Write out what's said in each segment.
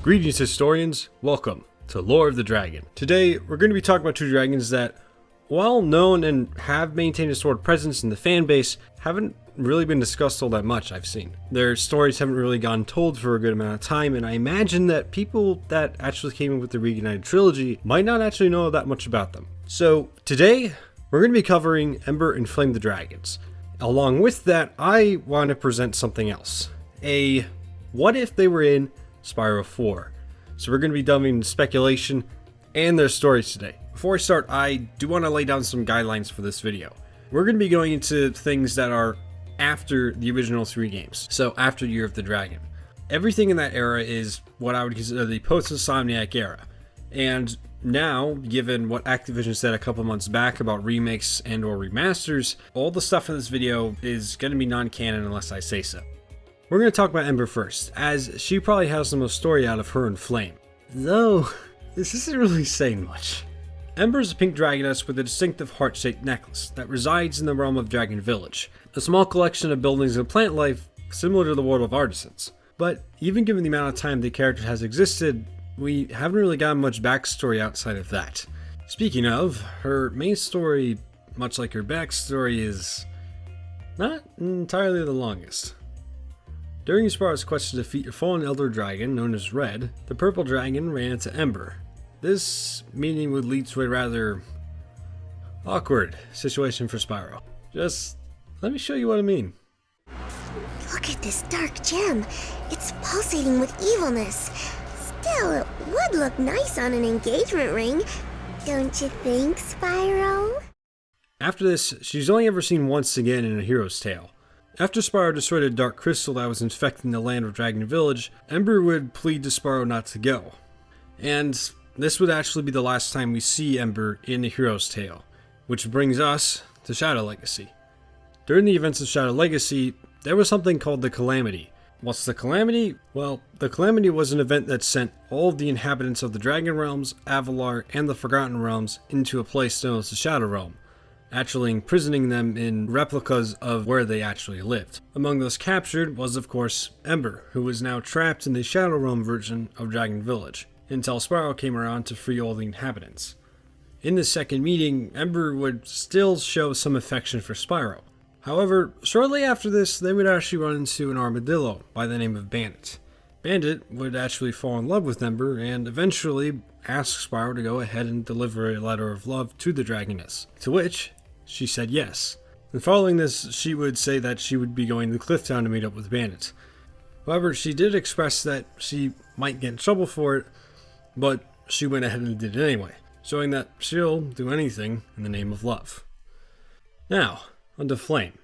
Greetings historians, welcome to Lore of the Dragon. Today we're going to be talking about two dragons that, while known and have maintained a sort of presence in the fan base, haven't really been discussed all that much I've seen. Their stories haven't really gotten told for a good amount of time, and I imagine that people that actually came in with the Reignited trilogy might not actually know that much about them. So today we're going to be covering Ember and Flame the dragons. Along with that, I want to present something else. What if they were in Spyro 4. So we're going to be delving into speculation and their stories today. Before I start, I do want to lay down some guidelines for this video. We're going to be going into things that are after the original 3 games, so after Year of the Dragon. Everything in that era is what I would consider the post-Insomniac era. And now, given what Activision said a couple months back about remakes and or remasters, all the stuff in this video is going to be non-canon unless I say so. We're going to talk about Ember first, as she probably has the most story out of her and Flame. Though, this isn't really saying much. Ember is a pink dragoness with a distinctive heart-shaped necklace that resides in the realm of Dragon Village, a small collection of buildings and plant life similar to the world of artisans. But even given the amount of time the character has existed, we haven't really gotten much backstory outside of that. Speaking of, her main story, much like her backstory, is not entirely the longest. During Spyro's quest to defeat a fallen elder dragon known as Red, the purple dragon ran into Ember. This meeting would lead to a rather awkward situation for Spyro. Just let me show you what I mean. Look at this dark gem. It's pulsating with evilness. Still, it would look nice on an engagement ring. Don't you think, Spyro? After this, she's only ever seen once again in A Hero's Tale. After Spyro destroyed a dark crystal that was infecting the land of Dragon Village, Ember would plead to Spyro not to go. And this would actually be the last time we see Ember in A Hero's Tale, which brings us to Shadow Legacy. During the events of Shadow Legacy, there was something called the Calamity. What's the Calamity? Well, the Calamity was an event that sent all of the inhabitants of the Dragon Realms, Avalar, and the Forgotten Realms into a place known as the Shadow Realm, actually imprisoning them in replicas of where they actually lived. Among those captured was, of course, Ember, who was now trapped in the Shadow Realm version of Dragon Village, until Spyro came around to free all the inhabitants. In this second meeting, Ember would still show some affection for Spyro. However, shortly after this, they would actually run into an armadillo by the name of Bandit. Bandit would actually fall in love with Ember and eventually ask Spyro to go ahead and deliver a letter of love to the dragoness, to which she said yes. And following this, she would say that she would be going to Clifftown to meet up with Bandit. However, she did express that she might get in trouble for it, but she went ahead and did it anyway, showing that she'll do anything in the name of love. Now, onto Flame,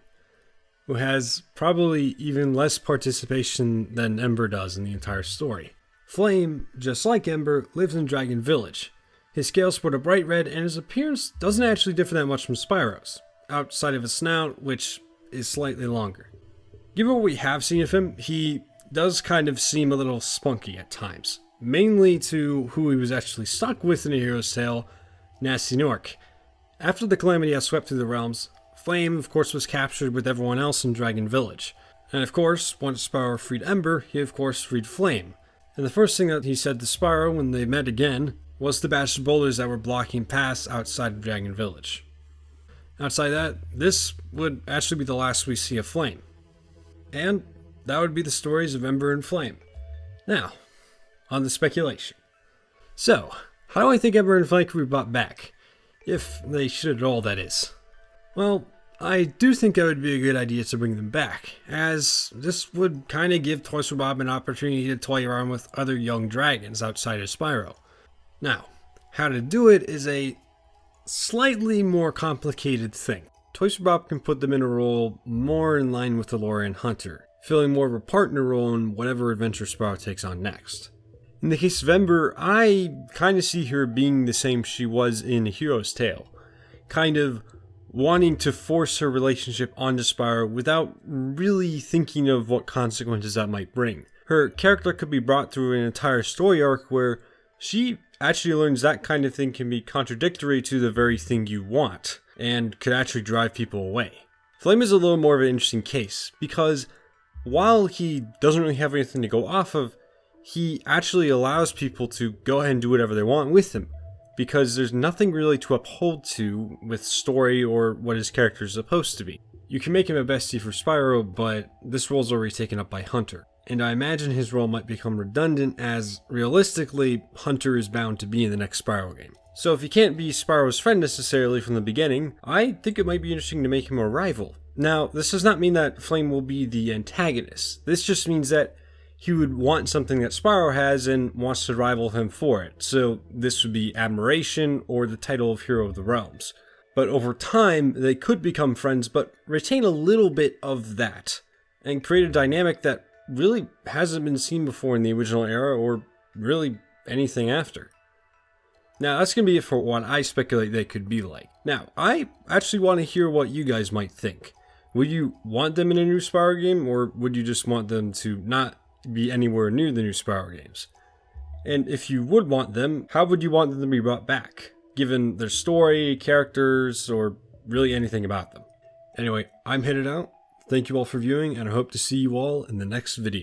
who has probably even less participation than Ember does in the entire story. Flame, just like Ember, lives in Dragon Village. His scales sport a bright red, and his appearance doesn't actually differ that much from Spyro's, outside of his snout, which is slightly longer. Given what we have seen of him, he does kind of seem a little spunky at times, mainly to who he was actually stuck with in A Hero's Tale, Nasty Nork. After the Calamity has swept through the realms, Flame, of course, was captured with everyone else in Dragon Village. And of course, once Spyro freed Ember, he of course freed Flame. And the first thing that he said to Spyro when they met again was to bash the boulders that were blocking paths outside of Dragon Village. Outside that, this would actually be the last we see of Flame. And that would be the stories of Ember and Flame. Now, on the speculation. So, how do I think Ember and Flame could be brought back? If they should at all, that is. Well, I do think that would be a good idea to bring them back, as this would kind of give Toys for Bob an opportunity to toy around with other young dragons outside of Spyro. Now, how to do it is a slightly more complicated thing. Toys for Bob can put them in a role more in line with the Lorian Hunter, filling more of a partner role in whatever adventure Spyro takes on next. In the case of Ember, I kind of see her being the same she was in A Hero's Tale, kind of wanting to force her relationship onto Spyro without really thinking of what consequences that might bring. Her character could be brought through an entire story arc where she actually learns that kind of thing can be contradictory to the very thing you want, and could actually drive people away. Flame is a little more of an interesting case, because while he doesn't really have anything to go off of, he actually allows people to go ahead and do whatever they want with him, because there's nothing really to uphold to with story or what his character is supposed to be. You can make him a bestie for Spyro, but this role's already taken up by Hunter, and I imagine his role might become redundant as, realistically, Hunter is bound to be in the next Spyro game. So if he can't be Spyro's friend necessarily from the beginning, I think it might be interesting to make him a rival. Now, this does not mean that Flame will be the antagonist. This just means that he would want something that Spyro has and wants to rival him for it. So this would be admiration or the title of Hero of the Realms. But over time, they could become friends, but retain a little bit of that, and create a dynamic that really hasn't been seen before in the original era, or really anything after. Now, that's going to be it for what I speculate they could be like. Now, I actually want to hear what you guys might think. Would you want them in a new Spyro game, or would you just want them to not be anywhere near the new Spyro games? And if you would want them, how would you want them to be brought back, given their story, characters, or really anything about them? Anyway, I'm headed out. Thank you all for viewing, and I hope to see you all in the next video.